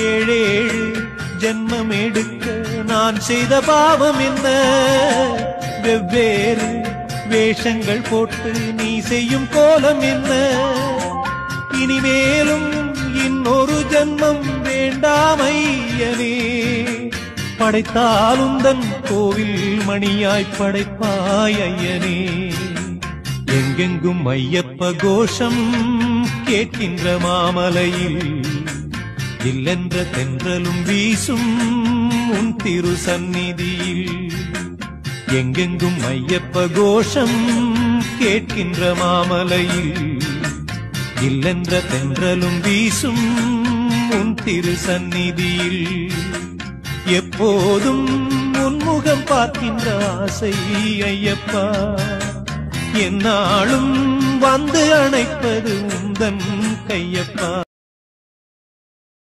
ஏழேழு ஜென்மம் எடுக்க நான் செய்த பாவம் என்ன? வெவ்வேறு வேஷங்கள் போட்டு நீ செய்யும் கோலம் என்ன? இனிமேலும் இன்னொரு ஜென்மம் வேண்டாம் ஐயனே. படைத்தாலுந்தன் கோவில் மணியாய் படைப்பாய் ஐயனே. எங்கெங்கும் ஐயப்ப கோஷம் கேட்கின்ற மாமலையில் இல்லென்ற தென்றலும் வீசும் உன் திரு சந்நிதியில். எங்கெங்கும் ஐயப்ப கோஷம் கேட்கின்ற மாமலையில் இல்லென்ற தென்றலும் வீசும் உன் திரு சந்நிதியில். எப்போதும் உன்முகம் பார்க்கின்ற ஆசை ஐயப்பா. என்னாலும் வந்து அணைப்பது உந்தன் கையப்பா.